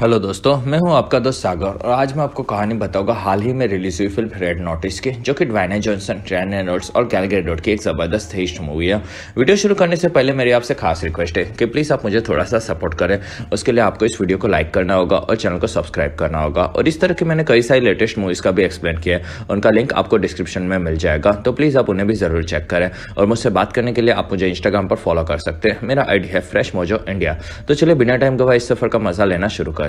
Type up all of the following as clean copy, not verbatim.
Hello दोस्तों, मैं हूं आपका दोस्त सागर और आज मैं आपको कहानी बताऊंगा हाल ही में रिलीज हुई फिल्म रेड नोटिस की, जो कि ड्वाइने जॉनसन, रायन रेनॉल्ड्स और गैल गैडोट की एक जबरदस्त हिट मूवी है। वीडियो शुरू करने से पहले मेरी आपसे खास रिक्वेस्ट है कि प्लीज़ आप मुझे थोड़ा सा सपोर्ट करें। उसके लिए आपको इस वीडियो को लाइक करना होगा और चैनल को सब्सक्राइब करना होगा। और इस तरह की मैंने कई सारी लेटेस्ट मूवीज़ का भी एक्सप्लेन किया है, उनका लिंक आपको डिस्क्रिप्शन में मिल जाएगा, तो प्लीज़ आप उन्हें भी ज़रूर चेक करें। और मुझसे बात करने के लिए आप मुझे इंस्टाग्राम पर फॉलो कर सकते हैं। मेरा आईडी है फ्रेश मोजो इंडिया। तो चलिए बिना टाइम गवाए इस सफ़र का मजा लेना शुरू करते हैं।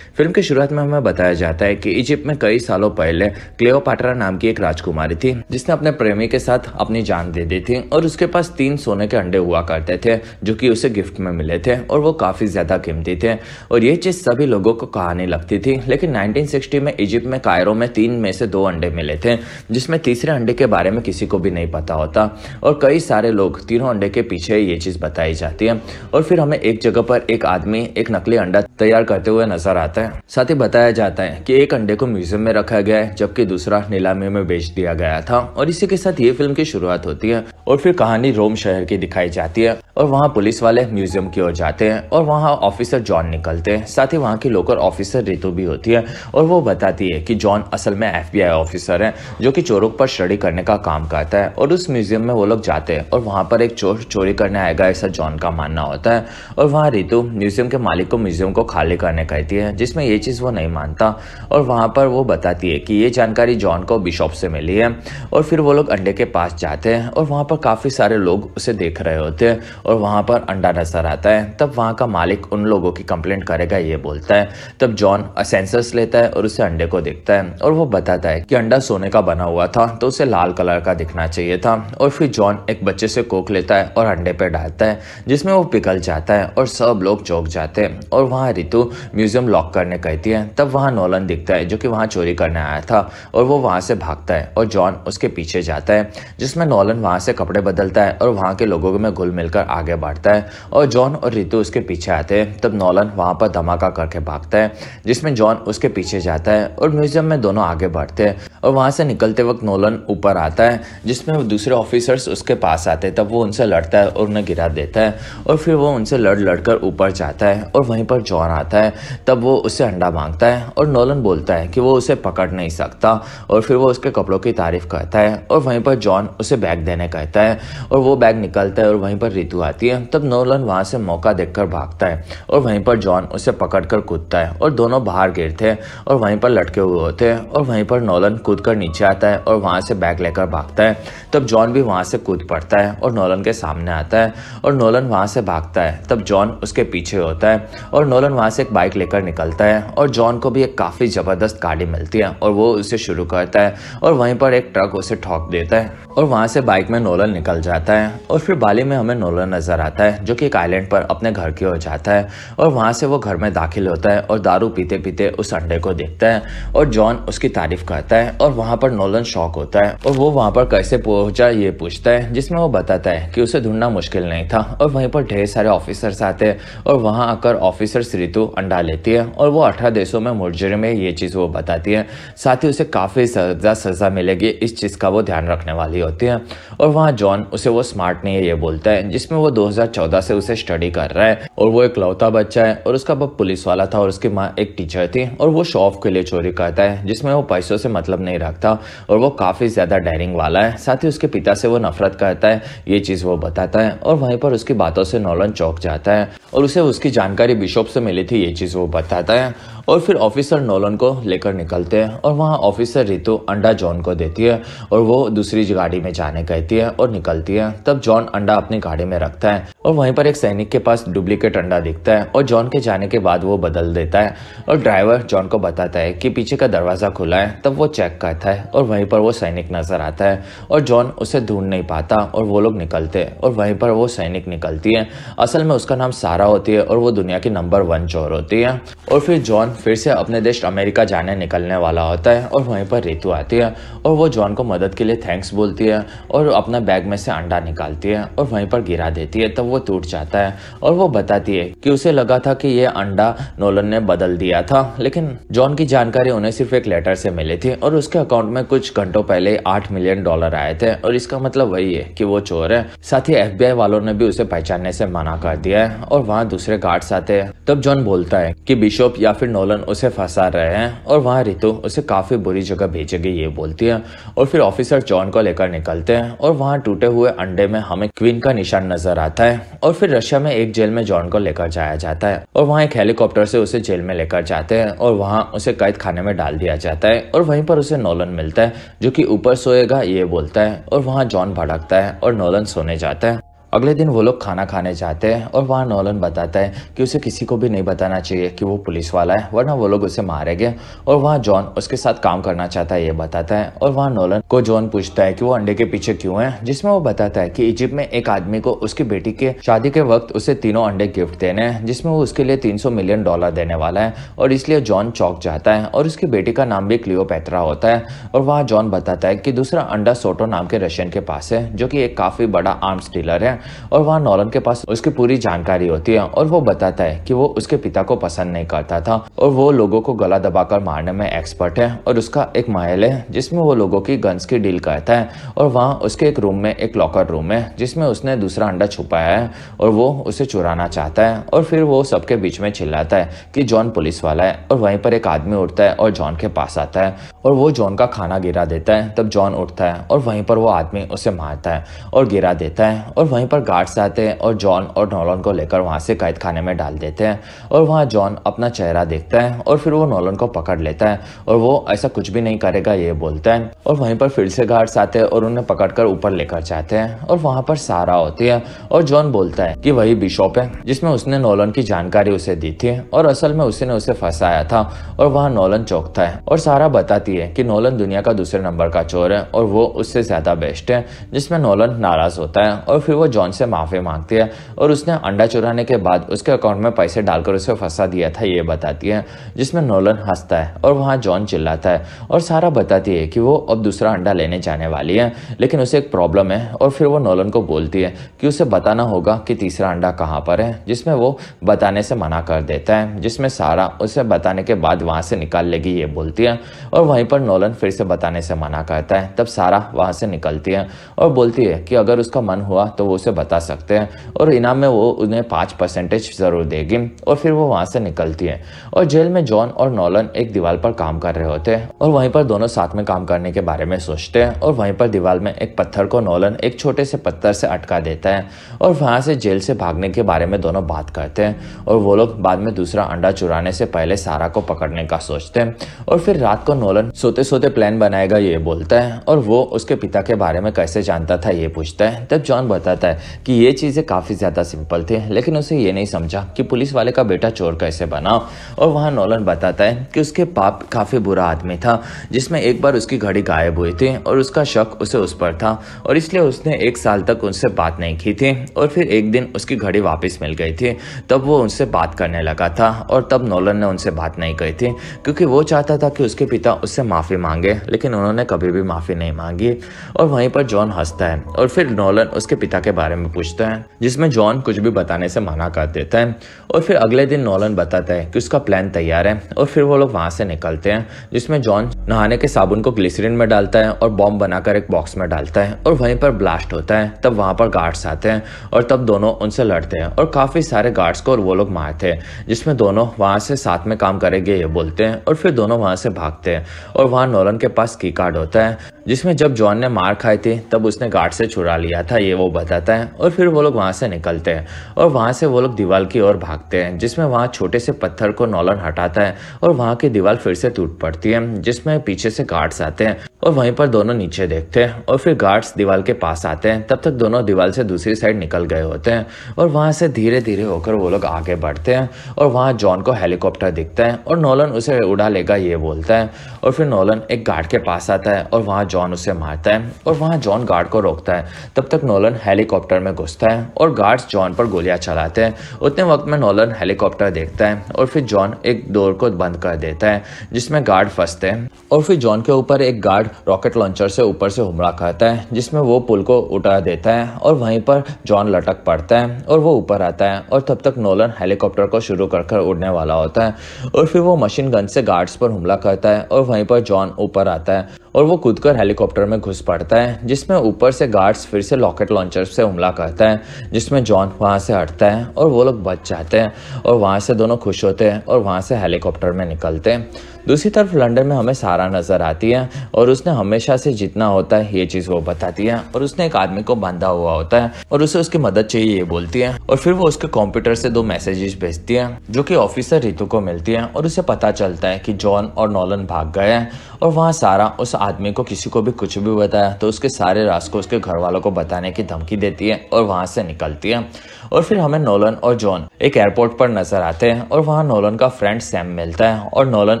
फिल्म की शुरुआत में हमें बताया जाता है कि इजिप्ट में कई सालों पहले क्लियोपाट्रा नाम की एक राजकुमारी थी, जिसने अपने प्रेमी के साथ अपनी जान दे दी थी। और उसके पास 3 सोने के अंडे हुआ करते थे, जो कि उसे गिफ्ट में मिले थे और वो काफी ज्यादा कीमती थे। और ये चीज सभी लोगों को कहानी लगती थी, लेकिन 1960 में इजिप्ट में कायरो में 3 में से 2 अंडे मिले थे, जिसमें तीसरे अंडे के बारे में किसी को भी नहीं पता होता। और कई सारे लोग तीनों अंडे के पीछे ये चीज बताई जाती है। और फिर हमें एक जगह पर एक आदमी एक नकली अंडा तैयार करते हुए नजर आता है। साथ ही बताया जाता है कि एक अंडे को म्यूजियम में रखा गया है, जबकि दूसरा नीलामी में बेच दिया गया था। और इसी के साथ ये फिल्म की शुरुआत होती है और फिर कहानी रोम शहर की दिखाई जाती है। और वहाँ पुलिस वाले म्यूजियम की ओर जाते हैं और वहाँ ऑफिसर जॉन निकलते हैं। साथ ही वहाँ की लोकल ऑफिसर रितु भी होती है और वो बताती है कि जॉन असल में FBI ऑफिसर है, जो कि चोरों पर स्टडी करने का काम करता है। और उस म्यूजियम में वो लोग जाते हैं और वहाँ पर एक चोर चोरी करने आएगा, ऐसा जॉन का मानना होता है। और वहाँ रितु म्यूजियम के मालिक को म्यूजियम को खाली करने कहती है, जिसमें ये चीज़ वो नहीं मानता। और वहाँ पर वो बताती है कि ये जानकारी जॉन को बिशॉप से मिली है। और फिर वो लोग अंडे के पास जाते हैं और वहाँ पर काफ़ी सारे लोग उसे देख रहे होते हैं और वहाँ पर अंडा नजर आता है। तब वहाँ का मालिक उन लोगों की कंप्लेंट करेगा, ये बोलता है। तब जॉन सेंसर्स लेता है और उसे अंडे को देखता है और वो बताता है कि अंडा सोने का बना हुआ था, तो उसे लाल कलर का दिखना चाहिए था। और फिर जॉन एक बच्चे से कोक लेता है और अंडे पे डालता है, जिसमें वो पिघल जाता है और सब लोग चौंक जाते हैं। और वहाँ रितु म्यूजियम लॉक करने कहती है। तब वहाँ नोलन दिखता है, जो कि वहाँ चोरी करने आया था, और वो वहाँ से भागता है और जॉन उसके पीछे जाता है, जिसमें नोलन वहाँ से कपड़े बदलता है और वहाँ के लोगों में घुल मिलकर आगे बढ़ता है। और जॉन और रितु उसके पीछे आते हैं। तब नोलन वहाँ पर धमाका करके भागता है, जिसमें जॉन उसके पीछे जाता है और म्यूजियम में दोनों आगे बढ़ते हैं। और वहाँ से निकलते वक्त नोलन ऊपर आता है, जिसमें दूसरे ऑफिसर्स उसके पास आते हैं। तब वो उनसे लड़ता है और उन्हें गिरा देता है। और फिर वो उनसे लड़कर ऊपर जाता है और वहीं पर जॉन आता है। तब वो उससे अंडा मांगता है और नोलन बोलता है कि वो उसे पकड़ नहीं सकता। और फिर वो उसके कपड़ों की तारीफ करता है और वहीं पर जॉन उसे बैग देने कहता है और वो बैग निकलता है और वहीं पर रितु आती है। तब नोलन वहां से मौका देखकर भागता है और वहीं पर जॉन उसे पकड़कर कूदता है और दोनों बाहर गिरते हैं और वहीं पर लटके हुए होते हैं। और वहीं पर नोलन कूदकर नीचे आता है और वहां से बैग लेकर भागता है। तब जॉन भी वहां से कूद पड़ता है और नोलन के सामने आता है और नोलन वहां से भागता है। तब जॉन उसके पीछे होता है और नोलन वहां से एक बाइक लेकर निकलता है और जॉन को भी एक काफी जबरदस्त गाड़ी मिलती है और वो उसे शुरू करता है। और वहीं पर एक ट्रक उसे ठोक देता है और वहां से बाइक में नोलन निकल जाता है। और फिर बाली में हमें नोलन नजर आता है, जो कि एक आइलैंड पर अपने घर की ओर जाता है। और वहां से वो घर में दाखिल होता है और दारू पीते पीते उस अंडे को देखता है और जॉन उसकी तारीफ करता है। और वहां पर नोलन शॉक होता है और वो वहां पर कैसे पहुंचा ये पूछता है, जिसमें वो बताता है कि उसे ढूंढना मुश्किल नहीं था। और वहीं पर ढेर सारे ऑफिसर्स आते हैं और वहां आकर ऑफिसर्स रितु अंडा लेती है और वो 18 देशों में मुजरिम में ये चीज वो बताती है। साथ ही उसे काफी सजा मिलेगी, इस चीज का वो ध्यान रखने वाली होती है। और वहाँ जॉन उसे वो स्मार्ट नहीं है ये बोलता है, जिसमें वो 2014 से उसे स्टडी कर रहा है और वो एक लौता बच्चा है और उसका बाप पुलिस वाला था और उसकी माँ एक टीचर थी। और वो शो ऑफ के लिए चोरी करता है, जिसमें वो पैसों से मतलब नहीं रखता और वो काफी ज्यादा डेयरिंग वाला है। साथ ही उसके पिता से वो नफरत करता है, ये चीज वो बताता है। और वहीं पर उसकी बातों से नोलन चौंक जाता है और उसे उसकी जानकारी बिशॉप से मिली थी, ये चीज वो बताता है। और फिर ऑफिसर नोलन को लेकर निकलते हैं और वहाँ ऑफिसर रितु अंडा जॉन को देती है और वो दूसरी गाड़ी में जाने कहती है और निकलती है। तब जॉन अंडा अपनी गाड़ी में रखता है और वहीं पर एक सैनिक के पास डुप्लीकेट अंडा दिखता है और जॉन के जाने के बाद वो बदल देता है। और ड्राइवर जॉन को बताता है कि पीछे का दरवाजा खुला है। तब वो चेक करता है और वहीं पर वो सैनिक नजर आता है और जॉन उसे ढूंढ नहीं पाता और वो लोग निकलते हैं और वहीं पर वो सैनिक निकलती है। असल में उसका नाम सारा होती है और वो दुनिया की नंबर 1 चोर होती है। और फिर जॉन फिर से अपने देश अमेरिका जाने निकलने वाला होता है और वहीं पर रितु आती है और वो जॉन को मदद के लिए थैंक्स बोलती है और अपना बैग में से अंडा निकालती है और वहीं पर गिरा देती है। तब वो टूट जाता है और वो बताती है कि उसे लगा था कि ये अंडा नोलन ने बदल दिया था, लेकिन जॉन की जानकारी उन्हें सिर्फ एक लेटर से मिली थी और उसके अकाउंट में कुछ घंटों पहले $8 मिलियन आए थे और इसका मतलब वही है कि वो चोर है। साथ ही FBI वालों ने भी उसे पहचानने से मना कर दिया है और वहाँ दूसरे गार्ड्स आते हैं। तब जॉन बोलता है कि बिशप या फिर नोलन उसे फंसा रहे हैं और वहाँ रितु उसे काफी बुरी जगह भेजेगी ये बोलती है और फिर ऑफिसर जॉन को लेकर निकलते हैं और वहाँ टूटे हुए अंडे में हमें क्वीन का निशान नजर आता है और फिर रशिया में एक जेल में जॉन को लेकर जाया जाता है और वहाँ एक हेलीकॉप्टर से उसे जेल में लेकर जाते हैं और वहाँ उसे कैद खाने में डाल दिया जाता है और वहीं पर उसे नोलन मिलता है जो कि ऊपर सोएगा ये बोलता है और वहाँ जॉन भड़कता है और नोलन सोने जाता है। अगले दिन वो लोग खाना खाने जाते हैं और वहाँ नोलन बताता है कि उसे किसी को भी नहीं बताना चाहिए कि वो पुलिस वाला है वरना वो लोग उसे मारेंगे और वहाँ जॉन उसके साथ काम करना चाहता है ये बताता है और वहाँ नोलन को जॉन पूछता है कि वो अंडे के पीछे क्यों है, जिसमें वो बताता है कि इजिप्ट में एक आदमी को उसकी बेटी के शादी के वक्त उसे तीनों अंडे गिफ्ट देने हैं जिसमें वो उसके लिए $300 मिलियन देने वाला है और इसलिए जॉन चौंक जाता है और उसकी बेटी का नाम भी क्लियोपेट्रा होता है और वहाँ जॉन बताता है कि दूसरा अंडा सोटो नाम के रशियन के पास है जो कि एक काफी बड़ा आर्म्स डीलर है और वहाँ नोलन के पास उसकी पूरी जानकारी होती है और वो बताता है कि वो उसके पिता को पसंद नहीं करता था और वो लोगों को गला दबाकर मारने में एक्सपर्ट है और उसका एक महल है जिसमें वो लोगों की गन्स की डील करता है और वहाँ उसके एक रूम में एक लॉकर रूम है जिसमें उसने दूसरा अंडा छुपाया है और वो उसे चुराना चाहता है और फिर वो सबके बीच में चिल्लाता है कि जॉन पुलिस वाला है और वहीं पर एक आदमी उठता है और जॉन के पास आता है और वो जॉन का खाना गिरा देता है। तब जॉन उठता है और वहीं पर वो आदमी उसे मारता है और गिरा देता है और वहीं पर गार्ड्स आते हैं और जॉन और नोलन को लेकर वहां से कैद खाने में डाल देते हैं और वहां जॉन अपना चेहरा देखता है और फिर वो नोलन को पकड़ लेता है और वो ऐसा कुछ भी नहीं करेगा ये बोलता है और वहीं पर फिर से गार्ड्स आते हैं और उन्हें पकड़कर ऊपर लेकर जाते हैं और वहां पर सारा होती है और जॉन बोलता है कि वही बिशप है जिसमें उसने नोलन की जानकारी उसे दी थी और असल में उसने उसे फंसाया था और वहाँ नोलन चौंकता है और सारा बताती है कि नोलन दुनिया का दूसरे नंबर का चोर है और वो उससे ज्यादा बेस्ट है, जिसमें नोलन नाराज होता है और फिर वो जॉन से माफी मांगती है और उसने अंडा चुराने के बाद उसके अकाउंट में पैसे डालकर उसे फंसा दिया था ये बताती है, जिसमें नोलन हंसता है और वहाँ जॉन चिल्लाता है और सारा बताती है कि वो अब दूसरा अंडा लेने जाने वाली है लेकिन उसे एक प्रॉब्लम है और फिर वो नोलन को बोलती है कि उसे बताना होगा कि तीसरा अंडा कहाँ पर है, जिसमें वो बताने से मना कर देता है, जिसमें सारा उसे बताने के बाद वहां से निकाल लेगी ये बोलती है और वहीं पर नोलन फिर से बताने से मना करता है। तब सारा वहां से निकलती है और बोलती है कि अगर उसका मन हुआ तो वो उसे बता सकते हैं और इनाम में वो उन्हें 5% जरूर देगी और फिर वो वहां से निकलती है और जेल में जॉन और नोलन एक दीवार पर काम कर रहे होते हैं और वहीं पर दोनों साथ में काम करने के बारे में सोचते हैं और वहीं पर दीवार में एक पत्थर को नोलन एक छोटे से पत्थर से अटका देता है और वहां से जेल से भागने के बारे में दोनों बात करते हैं और वो लोग बाद में दूसरा अंडा चुराने से पहले सारा को पकड़ने का सोचते हैं और फिर रात को नोलन सोते सोते प्लान बनाएगा ये बोलता है और वो उसके पिता के बारे में कैसे जानता था ये पूछता है। तब जॉन बताता है कि ये चीजें काफी ज्यादा सिंपल थी लेकिन उसे ये नहीं समझा कि पुलिस वाले का बेटा चोर कैसे बना और वहाँ नोलन बताता है कि उसके बाप काफी बुरा आदमी था जिसमें एक बार उसकी घड़ी गायब हुई थी और उसका शक उसे उस पर था और इसलिए उसने 1 साल तक उनसे बात नहीं की थी और फिर एक दिन उसकी घड़ी वापस मिल गई थी तब वो उनसे बात करने लगा था और तब नोलन ने उनसे बात नहीं की थी क्योंकि वो चाहता था कि उसके पिता उससे माफी मांगे लेकिन उन्होंने कभी भी माफी नहीं मांगी और वहीं पर जॉन हंसता है और फिर नोलन उसके पिता के बारे में पूछता है जिसमें जॉन कुछ भी बताने से मना कर देता है और फिर अगले दिन नोलन बताता है कि उसका प्लान तैयार है और फिर वो लोग वहां से निकलते हैं जिसमें जॉन नहाने के साबुन को ग्लिसरीन में डालता है और बॉम्ब बनाकर एक बॉक्स में डालता है और वहीं पर ब्लास्ट होता है। तब वहां पर गार्ड्स आते हैं और तब दोनों उनसे लड़ते हैं और काफी सारे गार्ड्स को और वो लोग मारते हैं जिसमें दोनों वहां से साथ में काम करेंगे ये बोलते हैं और फिर दोनों वहां से भागते हैं और वहां नोलन के पास की कार्ड होता है जिसमें जब जॉन ने मार खाई थी तब उसने गार्ड से चुरा लिया था ये वो बताता है और फिर वो लोग वहां से निकलते हैं और वहां से वो लोग दीवार की ओर भागते हैं जिसमें वहां छोटे से पत्थर को नोलन हटाता है और वहां की दीवार फिर से टूट पड़ती है जिसमें पीछे से गार्ड्स आते हैं और वहीं पर दोनों नीचे देखते हैं और फिर गार्ड्स दीवार के पास आते हैं। तब तक दोनों दीवार से दूसरी साइड निकल गए होते हैं और वहां से धीरे धीरे होकर वो लोग आगे बढ़ते हैं और वहां जॉन को हेलीकॉप्टर दिखता है और नोलन उसे उड़ा लेगा ये बोलता है और फिर नोलन एक गार्ड के पास आता है और वहां जॉन उसे मारता है और वहाँ जॉन गार्ड को रोकता है। तब तक नोलन हेलीकॉप्टर में घुसता है और गार्ड्स जॉन पर गोलियां चलाते हैं। उतने वक्त में नोलन हेलीकॉप्टर देखता है और फिर जॉन एक डोर को बंद कर देता है जिसमें गार्ड फंसते हैं और फिर जॉन के ऊपर एक गार्ड रॉकेट लॉन्चर से ऊपर से हमला करता है जिसमें वो पुल को उठा देता है और वहीं पर जॉन लटक पड़ता है और वो ऊपर आता है और तब तक नोलन हेलीकॉप्टर को शुरू कर उड़ने वाला होता है और फिर वो मशीन गन से गार्ड्स पर हमला करता है और वहीं पर जॉन ऊपर आता है और वो कूदकर हेलीकॉप्टर में घुस पड़ता है जिसमें ऊपर से गार्ड्स फिर से रॉकेट लॉन्चर से हमला करता है जिसमें जॉन वहां से हटता है और वो लोग बच जाते हैं और वहां से दोनों खुश होते हैं और वहां से हेलीकॉप्टर में निकलते हैं। दूसरी तरफ लंदन में हमें सारा नजर आती है और उसने हमेशा से जितना होता है ये चीज वो बताती है और उसने एक आदमी को बांधा हुआ होता है और उसे उसकी मदद चाहिए ये बोलती है और फिर वो उसके कंप्यूटर से 2 मैसेजेस भेजती है जो कि ऑफिसर रितु को मिलती है और उसे पता चलता है कि जॉन और नोलन भाग गए हैं और वहाँ सारा उस आदमी को किसी को भी कुछ भी बताया तो उसके सारे राज को उसके घर वालों को बताने की धमकी देती है और वहां से निकलती है। और फिर हमें नोलन और जॉन एक एयरपोर्ट पर नजर आते हैं और वहाँ नोलन का फ्रेंड सैम मिलता है और नोलन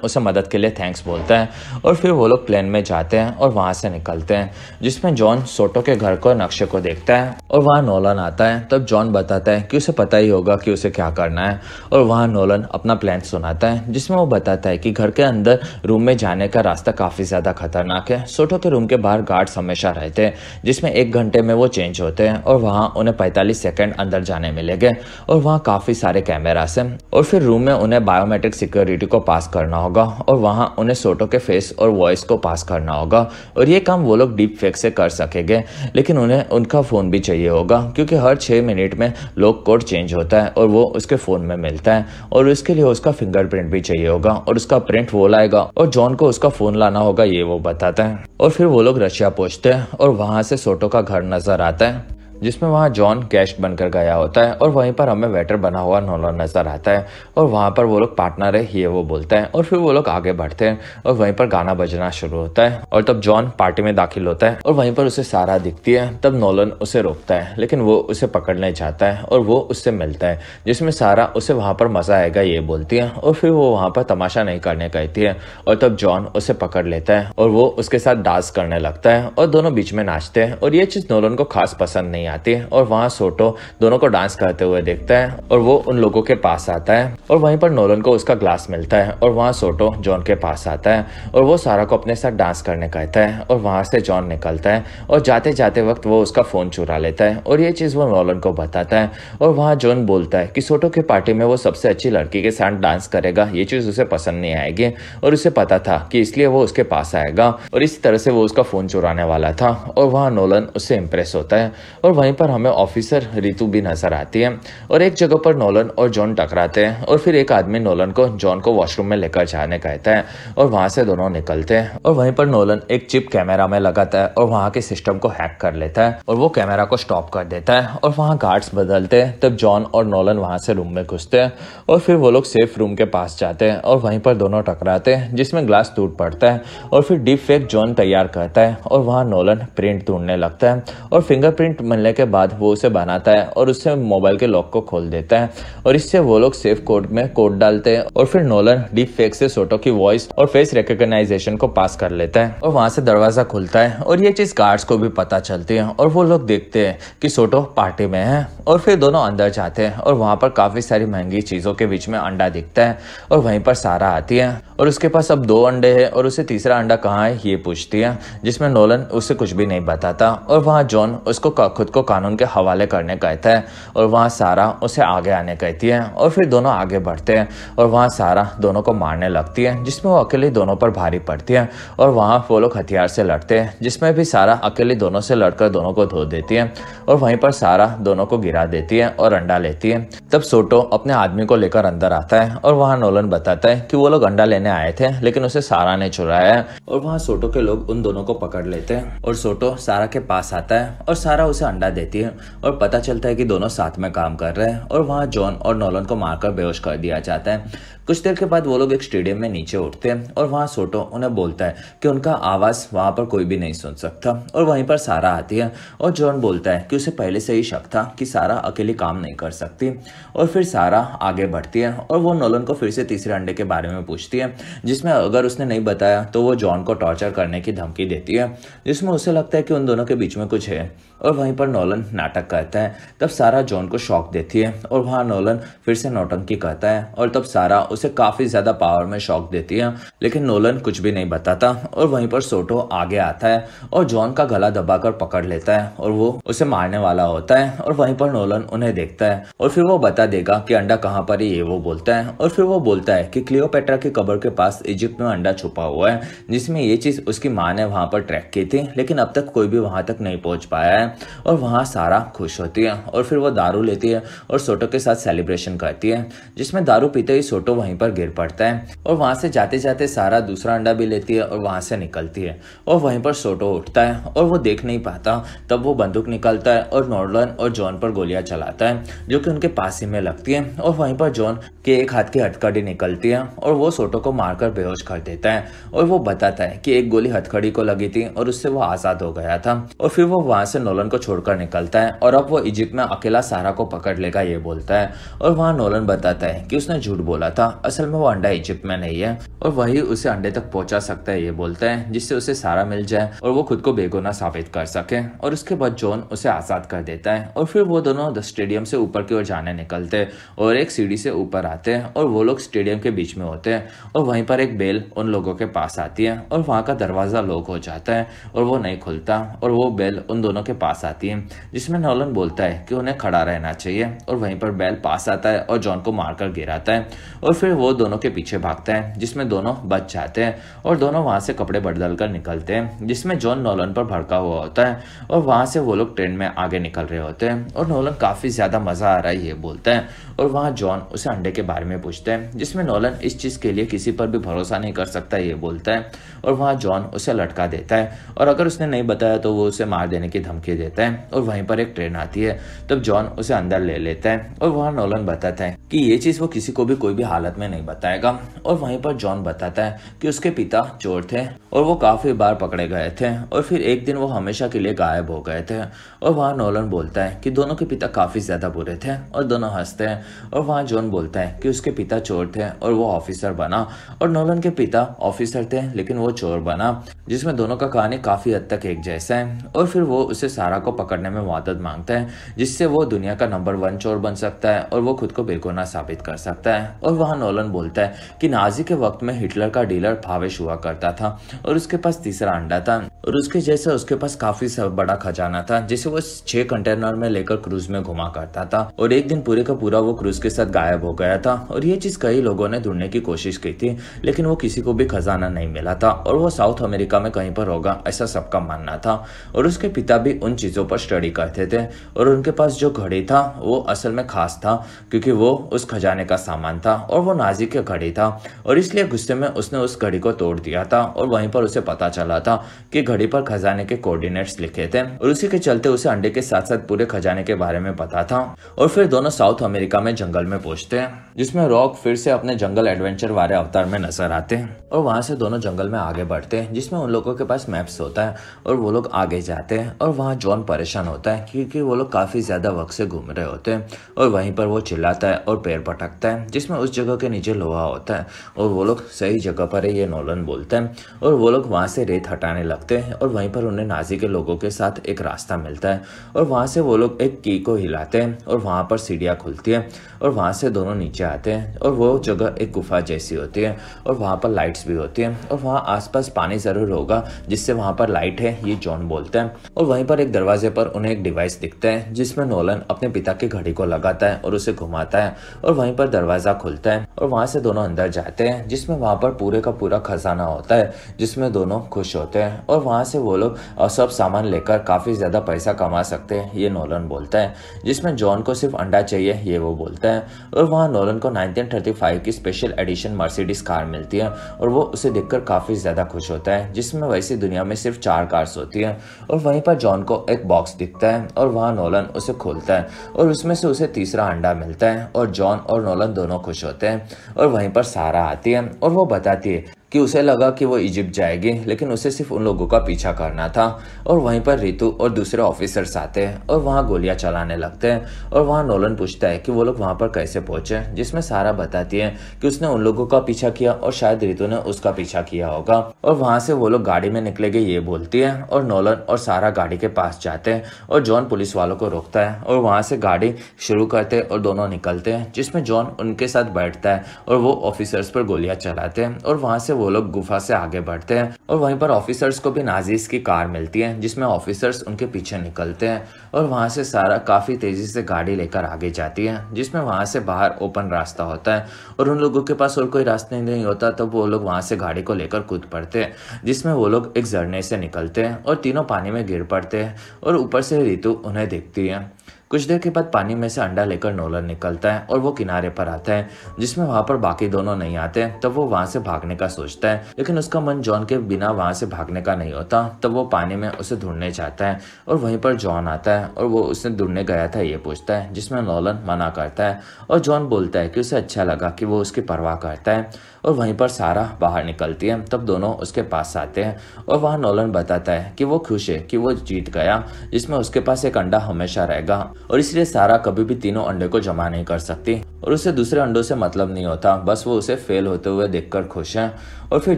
उसे मदद के लिए थैंक्स बोलता है और फिर वो लोग प्लेन में जाते हैं और वहां से निकलते हैं जिसमें जॉन सोटो के घर को नक्शे को देखता है और वहाँ नोलन आता है। तब जॉन बताता है कि उसे पता ही होगा कि उसे क्या करना है और वहाँ नोलन अपना प्लान सुनाता है जिसमें वो बताता है कि घर के अंदर रूम में जाने का रास्ता काफी ज्यादा खतरनाक है। सोटो के रूम के बाहर गार्ड्स हमेशा रहते हैं जिसमें 1 घंटे में वो चेंज होते हैं और वहाँ उन्हें 45 सेकंड अंदर जाने मिलेंगे और वहाँ काफी सारे कैमरास हैं और फिर रूम में उन्हें बायोमेट्रिक सिक्योरिटी को पास करना होगा और वहाँ उन्हें सोटो के फेस और वॉइस को पास करना होगा और ये काम वो लोग डीप फेक से कर सकेंगे लेकिन उन्हें उनका फोन भी चाहिए होगा क्योंकि हर 6 मिनट में लॉक कोड चेंज होता है और वो उसके फोन में मिलता है और उसके लिए उसका फिंगरप्रिंट भी चाहिए होगा और उसका प्रिंट वो लाएगा और जॉन को उसका फोन लाना होगा ये वो बताता है। और फिर वो लोग रशिया पहुंचते हैं और वहां से सोटो का घर नजर आता है जिसमें वहाँ जॉन गेस्ट बनकर गया होता है और वहीं पर हमें वेटर बना हुआ नोलन नजर आता है और वहाँ पर वो लोग पार्टनर है ये वो बोलते हैं और फिर वो लोग आगे बढ़ते हैं और वहीं पर गाना बजना शुरू होता है और तब जॉन पार्टी में दाखिल होता है और वहीं पर उसे सारा दिखती है। तब नोलन उसे रोकता है लेकिन वो उसे पकड़ने चाहता है और वो उससे मिलता है जिसमें सारा उसे वहाँ पर मजा आएगा ये बोलती है और फिर वो वहाँ पर तमाशा नहीं करने कहती है और तब जॉन उसे पकड़ लेता है और वो उसके साथ डांस करने लगता है और दोनों बीच में नाचते हैं और ये चीज नोलन को खास पसंद नहीं आती है और वहाँ सोटो दोनों को डांस करते हुए देखता है और वो उन लोगों के पास आता है और वहीं पर नोलन को उसका ग्लास मिलता है और वहाँ सोटो जॉन के पास आता है और वो सारा को अपने साथ डांस करने कहता है और वहाँ से जॉन निकलता है और जाते जाते वक्त वो उसका फोन चुरा लेता है और ये चीज वो नोलन को बताता है और वहाँ जॉन बोलता है कि सोटो की पार्टी में वो सबसे अच्छी लड़की के साथ डांस करेगा ये चीज उसे पसंद नहीं आएगी और उसे पता था कि इसलिए वो उसके पास आएगा और इसी तरह से वो उसका फोन चुराने वाला था और वहाँ नोलन उससे इम्प्रेस होता है और वहीं पर हमें ऑफिसर रितु भी नजर आती है और एक जगह पर नोलन और जॉन टकराते हैं और फिर एक आदमी नोलन को जॉन को वॉशरूम में लेकर जाने कहता है और वहां से दोनों निकलते हैं और वहीं पर नोलन एक चिप कैमरा में लगाता है और वहां के सिस्टम को हैक कर लेता है और वो कैमरा को स्टॉप कर देता है और वहां गार्ड्स बदलते हैं। तब जॉन और नोलन वहां से रूम में घुसते हैं और फिर वो लोग सेफ रूम के पास जाते हैं और वहीं पर दोनों टकराते हैं जिसमें ग्लास टूट पड़ता है और फिर डीप फेक जॉन तैयार करता है और वहां नोलन प्रिंट ढूंढने लगता है और फिंगरप्रिंट मिलने के बाद वो उसे बनाता है और उससे मोबाइल के लॉक को खोल देता है और इससे वो लोग सेफ कोड में कोड डालते हैं और फिर नोलन डीप फेक से सोटो की वॉइस और फेस रिकॉग्नाइजेशन को पास कर लेता है और वहां से दरवाजा खुलता है और ये चीज गार्ड्स को भी पता चलती है और वो लोग देखते हैं कि सोटो पार्टी में है और फिर दोनों अंदर जाते हैं और वहां पर काफी सारी महंगी चीजों के बीच में अंडा दिखता है और वहीं पर सारा आती है और उसके पास अब 2 अंडे हैं और उसे तीसरा अंडा कहाँ है ये पूछती है जिसमें नोलन उसे कुछ भी नहीं बताता और वहाँ जॉन उसको खुद को कानून के हवाले करने कहता है और वहाँ सारा उसे आगे आने कहती है और फिर दोनों आगे बढ़ते हैं और वहाँ सारा दोनों को मारने लगती है जिसमें वो अकेले दोनों पर भारी पड़ती है और वहाँ वो लोग हथियार से लड़ते हैं जिसमें भी सारा अकेले दोनों से लड़कर दोनों को धो देती है और वहीं पर सारा दोनों को गिरा देती है और अंडा लेती है। तब सोटो अपने आदमी को लेकर अंदर आता है और वहाँ नोलन बताता है कि वो लोग अंडा लेने आए थे लेकिन उसे सारा ने चुराया है और वहाँ सोटो के लोग उन दोनों को पकड़ लेते हैं और सोटो सारा के पास आता है और सारा उसे अंडा देती है और पता चलता है कि दोनों साथ में काम कर रहे हैं और वहाँ जॉन और नोलन को मारकर बेहोश कर दिया जाता है। कुछ देर के बाद वो लोग एक स्टेडियम में नीचे उठते हैं और वहाँ सोटो उन्हें बोलता है कि उनका आवाज वहाँ पर कोई भी नहीं सुन सकता और वहीं पर सारा आती है और जॉन बोलता है कि उसे पहले से ही शक था कि सारा अकेली काम नहीं कर सकती और फिर सारा आगे बढ़ती है और वो नोलन को फिर से तीसरे अंडे के बारे में पूछती है जिसमें अगर उसने नहीं बताया तो वो जॉन को टॉर्चर करने की धमकी देती है, जिसमें उसे लगता है कि उन दोनों के बीच में कुछ है। और वहीं पर नोलन नाटक करता है। तब सारा जॉन को शॉक देती है और वहाँ नोलन फिर से नौटंकी करता है और तब सारा उसे काफी ज्यादा पावर में शॉक देती है, लेकिन नोलन कुछ भी नहीं बताता। और वहीं पर सोटो आगे आता है और जॉन का गला दबाकर पकड़ लेता है और वो उसे मारने वाला होता है। और वहीं पर नोलन उन्हें देखता है और फिर वो बता देगा कि अंडा कहाँ पर है, ये वो बोलता है। और फिर वो बोलता है कि क्लियोपेट्रा की कब्र के पास इजिप्ट में अंडा छुपा हुआ है, जिसमें ये चीज उसकी माँ ने वहां पर ट्रैक की थी, लेकिन अब तक कोई भी वहां तक नहीं पहुंच पाया है। और वहां सारा खुश होती है और फिर वो दारू लेती है और सोटो के साथ सेलिब्रेशन करती है, जिसमें दारू पीते ही सोटो वहीं पर गिर पड़ता है। और वहां से जाते जाते सारा दूसरा अंडा भी लेती है और वहां से निकलती है। और वहीं पर सोटो उठता है और वो देख नहीं पाता, तब वो बंदूक निकालता है और नोलन और जॉन पर गोलियां चलाता है, जो कि उनके पास ही में लगती है। और वहीं पर जॉन के एक हाथ की हथकड़ी निकलती है और वो सोटो को मारकर बेहोश कर देता है। और वो बताता है कि एक गोली हथकड़ी को लगी थी और उससे वो आजाद हो गया था। और फिर वो वहां से नोलन को छोड़कर निकलता है और अब वो इजिप्ट में अकेला सारा को पकड़ लेगा, ये बोलता है। और वहां नोलन बताता है कि उसने झूठ बोला था, असल में वो अंडा इजिप्ट में नहीं है और वही उसे अंडे तक पहुंचा सकता है, ये बोलता है, जिससे उसे सारा मिल जाए और वो खुद को बेगुनाह साबित कर सके। और उसके बाद जॉन उसे आजाद कर देता है और फिर वो दोनों स्टेडियम से ऊपर की ओर जाने निकलते हैं और एक सीढ़ी से ऊपर आते हैं और वो लोग स्टेडियम के बीच में होते हैं। और वहीं पर एक बेल उन लोगों के पास आती है और वहां का दरवाजा लॉक हो जाता है और वो नहीं खुलता। और वो बेल उन दोनों के पास आती है, जिसमें नोलन बोलता है कि उन्हें खड़ा रहना चाहिए। और वहीं पर बेल पास आता है और जॉन को मारकर गिराता है और फिर वो दोनों के पीछे भागता है, जिसमें दोनों बच जाते हैं और दोनों वहां से कपड़े बदल कर निकलते हैं, जिसमें जॉन नोलन पर भड़का हुआ होता है। और वहां से वो लोग ट्रेन में आगे निकल रहे होते हैं और नोलन काफी ज्यादा मजा आ रहा है, ये बोलता है। और वहां जॉन उसे अंडे के बारे में पूछता है, जिसमें नोलन इस चीज के लिए किसी पर भी भरोसा नहीं कर सकता, ये बोलता है। और वहां जॉन उसे लटका देता है और अगर उसने नहीं बताया तो वो उसे मार देने की धमकी देता है। और वहीं पर एक ट्रेन आती है, तब जॉन उसे अंदर ले लेता है और वहां नोलन बताता है कि ये चीज वो किसी को भी कोई भी हालत में नहीं बताएगा। और वहीं पर जॉन बताता है कि उसके पिता चोर थे और वो काफी बार पकड़े गए थे और फिर एक दिन वो हमेशा के लिए गायब हो गए थे। और वहां नोलन बोलता है कि दोनों के पिता काफी ज्यादा बुरे थे और दोनों हंसते हैं। और वहां जॉन बोलता है कि उसके पिता चोर थे और वो ऑफिसर बना और नोलन के पिता ऑफिसर थे लेकिन वो चोर बना, जिसमें दोनों का कहानी काफी हद तक एक जैसा है। और फिर वो उसे सारा को पकड़ने में मदद मांगता है, जिससे वो दुनिया का नंबर 1 चोर बन सकता है और वो खुद को बेगुनाह साबित कर सकता है। और वहां नोलन बोलता है कि नाजी के वक्त में हिटलर का डीलर भावेश हुआ करता था और उसके पास तीसरा अंडा था और उसके जैसा उसके पास काफी बड़ा खजाना था, जिसे वो 6 कंटेनर में लेकर क्रूज में घुमा करता था। और एक दिन पूरे का पूरा वो क्रूज के साथ गायब हो गया था और ये चीज कई लोगों ने ढूंढने की कोशिश की थी, लेकिन वो किसी को भी खजाना नहीं मिला था और वो साउथ अमेरिका में कहीं पर होगा, ऐसा सबका मानना था। और उसके पिता भी उन चीजों पर स्टडी करते थे और उनके पास जो घड़ी था वो असल में खास था, क्योंकि वो उस खजाने का सामान था और वो नाजी की घड़ी था। और इसलिए गुस्से में उसने उस घड़ी को तोड़ दिया था और वहीं पर उसे पता चला था कि घड़ी पर खजाने के कोऑर्डिनेट्स लिखे थे और उसी के चलते उसे अंडे के साथ साथ पूरे खजाने के बारे में पता था। और फिर दोनों साउथ अमेरिका में जंगल में पहुंचते हैं, जिसमें रॉक फिर से अपने जंगल एडवेंचर वाले अवतार में नजर आते हैं और वहां से दोनों जंगल में आगे बढ़ते हैं, जिसमें उन लोगों के पास मैप्स होता है और वो लोग आगे जाते हैं। और वहां जॉन परेशान होता है क्योंकि वो लोग काफी ज्यादा वक्त से घूम रहे होते हैं और वहीं पर वो चिल्लाता है और पैर पटकता है, जिसमें उस जगह के नीचे लोहा होता है और वो लोग सही जगह पर है, ये नोलन बोलता है। और वो लोग वहां से रेत हटाने लगते हैं और वहीं पर उन्हें नाजी के लोगों के साथ एक रास्ता मिलता है और वहां से वो लोग एक की को हिलाते हैं और वहां पर सीढ़ियां खुलती है और वहां से दोनों नीचे आते हैं और वो जगह एक गुफा जैसी होती है और वहां पर लाइट्स भी होती है और वहां आसपास पानी जरूर होगा, जिससे वहां पर लाइट है, ये जॉन बोलता है। और वहीं पर एक दरवाजे पर उन्हें एक डिवाइस दिखता है, जिसमें नोलन अपने पिता की घड़ी को लगाता है और उसे घुमाता है और वहीं पर दरवाजा खुलता है और वहां से दोनों अंदर जाते हैं, जिसमें वहां पर पूरे का पूरा खजाना होता है, जिसमें दोनों खुश होते हैं और वहां से वो लोग सब सामान लेकर काफी ज्यादा पैसा कमा सकते हैं, ये नोलन बोलता है। जिसमें जॉन को सिर्फ अंडा चाहिए, ये वो बोलता है। और वहां नोलन को 1935 की स्पेशल एडिशन मर्सिडीज कार मिलती है और वो उसे देखकर काफी ज्यादा खुश होता है, जिसमें वैसी दुनिया में सिर्फ 4 कार्स होती है। और वहीं पर जॉन को एक बॉक्स दिखता है और वहां नोलन उसे खोलता है और उसमें से उसे तीसरा अंडा मिलता है और जॉन और नोलन दोनों खुश होते हैं। और वहीं पर सारा आती है और वो बताती है कि उसे लगा कि वो इजिप्ट जाएगी, लेकिन उसे सिर्फ उन लोगों का पीछा करना था। और वहीं पर रितु और दूसरे ऑफिसर्स आते हैं और वहाँ गोलियां चलाने लगते हैं। और वहाँ नोलन पूछता है कि वो लोग वहाँ पर कैसे पहुंचे, जिसमें सारा बताती है कि उसने उन लोगों का पीछा किया और शायद रितु ने उसका पीछा किया होगा। और वहाँ से वो लोग गाड़ी में निकलेंगे ये बोलती है, और नोलन और सारा गाड़ी के पास जाते हैं और जॉन पुलिस वालों को रोकता है और वहाँ से गाड़ी शुरू करते हैं और दोनों निकलते हैं, जिसमें जॉन उनके साथ बैठता है और वो ऑफिसर्स पर गोलियां चलाते हैं। और वहाँ से वो लोग गुफा से आगे बढ़ते हैं और वहीं पर ऑफिसर्स को भी नाजीज की कार मिलती है, जिसमें ऑफिसर्स उनके पीछे निकलते हैं। और वहाँ से सारा काफी तेजी से गाड़ी लेकर आगे जाती है, जिसमें वहाँ से बाहर ओपन रास्ता होता है और उन लोगों के पास और कोई रास्ता नहीं होता, तब वो लोग वहाँ से गाड़ी को लेकर कूद पड़ते हैं, जिसमें वो लोग एक झरने से निकलते हैं और तीनों पानी में गिर पड़ते हैं। और ऊपर से रितु उन्हें देखती है। कुछ देर के बाद पानी में से अंडा लेकर नोलन निकलता है और वो किनारे पर आता है, जिसमें वहां पर बाकी दोनों नहीं आते। तब वो वहां से भागने का सोचता है, लेकिन उसका मन जॉन के बिना वहां से भागने का नहीं होता। तब वो पानी में उसे ढूंढने जाता है और वहीं पर जॉन आता है और वो उसे ढूंढने गया था ये पूछता है, जिसमें नोलन मना करता है। और जॉन बोलता है कि उसे अच्छा लगा कि वो उसकी परवाह करता है। और वहीं पर सारा बाहर निकलती है, तब दोनों उसके पास आते हैं और वहाँ नोलन बताता है कि वो खुश है कि वो जीत गया, जिसमें उसके पास एक अंडा हमेशा रहेगा और इसलिए सारा कभी भी तीनों अंडे को जमा नहीं कर सकती और उसे दूसरे अंडों से मतलब नहीं होता, बस वो उसे फेल होते हुए देखकर खुश है। और फिर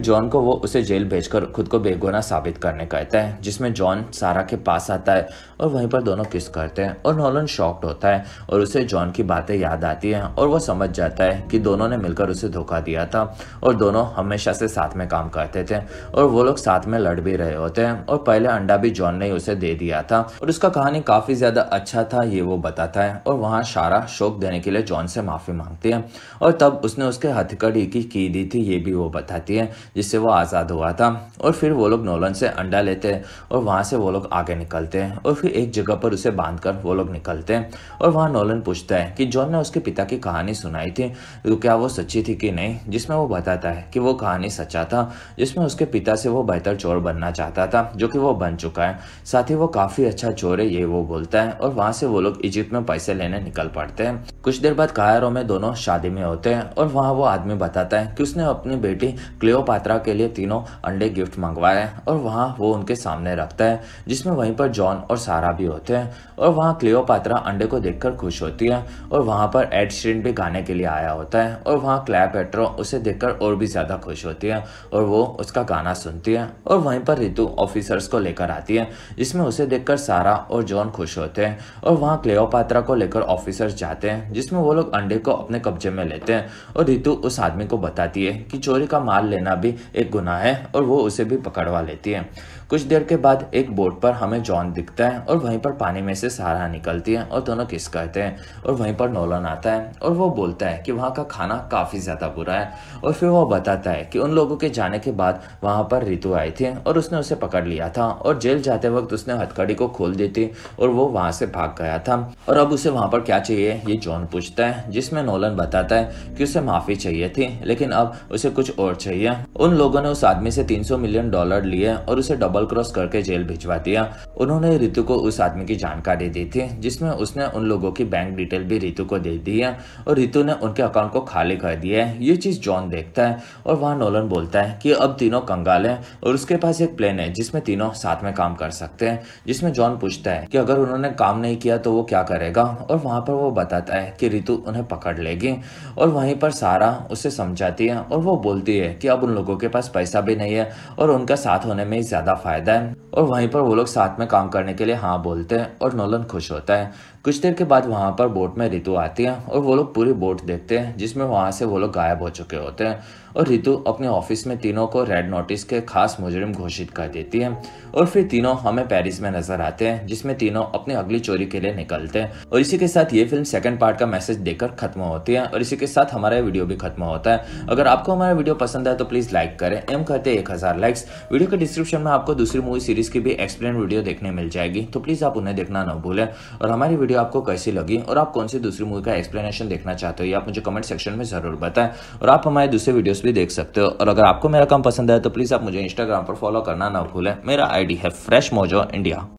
जॉन को वो उसे जेल भेजकर खुद को बेगुनाह साबित करने कहता है, जिसमें जॉन सारा के पास आता है और वहीं पर दोनों किस करते हैं और नोलन शॉक्ड होता है और उसे जॉन की बातें याद आती हैं और वो समझ जाता है कि दोनों ने मिलकर उसे धोखा दिया था और दोनों हमेशा से साथ में काम करते थे और वो लोग साथ में लड़ भी रहे होते हैं। और पहले अंडा भी जॉन ने उसे दे दिया था और उसका कहानी काफी ज्यादा अच्छा था ये वो बताता है। और वहाँ सारा शोक देने के लिए जॉन से माफी मांगती है और तब उसने उसके हथकड़ी की दी थी ये भी वो बताती है, जिससे वो आजाद हुआ था। और फिर वो लोग नोलन से अंडा लेते हैं और वहां से वो लोग आगे निकलते हैं और फिर एक जगह पर उसे बांधकर वो लोग निकलते हैं। और वहां नोलन पूछता है कि जॉन ने उसके पिता की कहानी सुनाई थी, तो क्या वो सच्ची थी कि नहीं, जिसमें वो बताता है कि वो कहानी सच्चा था, जिसमें उसके पिता से वो बेहतर चोर बनना चाहता था, जो कि वो बन चुका है। साथ ही वो काफी अच्छा चोर है ये वो बोलता है। और वहां से वो लोग इजिप्ट में पैसे लेने निकल पड़ते हैं। कुछ देर बाद कायरो में दोनों शादी में होते हैं और वहां वो आदमी बताता है कि उसने अपनी बेटी क्लियोपात्रा के लिए तीनों अंडे गिफ्ट मंगवाए और वहां वो उनके सामने रखता है, जिसमें वहीं पर जॉन और सारा भी होते हैं। और वहां क्लियोपात्रा अंडे को देखकर खुश होती है और वहां पर एड शीरन भी गाने के लिए आया होता है और वहां क्लेयोपेट्रा उसे देखकर और भी ज्यादा खुश होती है और वो उसका गाना सुनती है। और वहीं पर रितु ऑफिसर्स को लेकर आती है, जिसमें उसे देखकर सारा और जॉन खुश होते हैं। और वहां क्लियोपात्रा को लेकर ऑफिसर्स जाते हैं, जिसमें वो लोग अंडे को अपने कब्जे में लेते हैं और रितु उस आदमी को बताती है कि चोरी का माल लेना भी एक गुनाह है और वो उसे भी पकड़वा लेती है। कुछ देर के बाद एक बोट पर हमें जॉन दिखता है और वहीं पर पानी में से सारा निकलती है और दोनों किस करते हैं। और वहीं पर नोलन आता है और वो बोलता है कि वहाँ का खाना काफी ज्यादा बुरा है। और फिर वो बताता है कि उन लोगों के जाने के बाद वहां पर रितु आई थी और उसने उसे पकड़ लिया था और जेल जाते वक्त उसने हथकड़ी को खोल दी थी और वो वहां से भाग गया था। और अब उसे वहां पर क्या चाहिए ये जॉन पूछता है, जिसमें नोलन बताता है कि उसे माफी चाहिए थी, लेकिन अब उसे कुछ और चाहिए। उन लोगों ने उस आदमी से $300 मिलियन लिए और उसे डबल क्रॉस करके जेल भिजवा दिया। उन्होंने रितु को उस आदमी की जानकारी दी थी, जिसमें उसने उन लोगों की बैंक डिटेल भी रितु को दे दी है और रितु ने उनके अकाउंट को खाली कर दिया है। ये चीज जॉन देखता है और वहां नोलन बोलता है कि अब तीनों कंगाल हैं और उसके पास एक प्लान है जिसमें तीनों साथ में काम कर सकते हैं। जिसमें जॉन पूछता है कि अगर उन्होंने काम नहीं किया तो वो क्या करेगा, और वहां पर वो बताता है कि रितु उन्हें पकड़ लेगी। और वहीं पर सारा उसे समझाती है और वो बोलती है कि अब उन लोगों के पास पैसा भी नहीं है और उनका साथ होने में ही ज्यादा फायदा है। और वहीं पर वो लोग साथ में काम करने के लिए हाँ बोलते हैं और नोलन खुश होता है। कुछ देर के बाद वहां पर बोट में रितु आती है और वो लोग पूरी बोट देखते हैं, जिसमें वहां से वो लोग गायब हो चुके होते हैं। और रितु अपने ऑफिस में तीनों को रेड नोटिस के खास मुजरिम घोषित कर देती है। और फिर तीनों हमें पेरिस में नजर आते हैं, जिसमें तीनों अपनी अगली चोरी के लिए निकलते हैं। और इसी के साथ ये फिल्म सेकंड पार्ट का मैसेज देकर खत्म होती है और इसी के साथ हमारा वीडियो भी खत्म होता है। अगर आपको हमारा वीडियो पसंद है तो प्लीज लाइक करें, एम करते 1000 लाइक्स। वीडियो के डिस्क्रिप्शन में आपको दूसरी मूवी सीरीज की भी एक्सप्लेन वीडियो देखने मिल जाएगी, तो प्लीज आप उन्हें देखना न भूलें। और हमारी वीडियो आपको कैसी लगी और आप कौन सी दूसरी मूवी का एक्सप्लेनेशन देखना चाहते हो ये आप मुझे कमेंट सेक्शन में जरूर बताएं। और आप हमारे दूसरे वीडियोस भी देख सकते हो। और अगर आपको मेरा काम पसंद है तो प्लीज आप मुझे इंस्टाग्राम पर फॉलो करना ना भूलें। मेरा आईडी है फ्रेश मोजो इंडिया।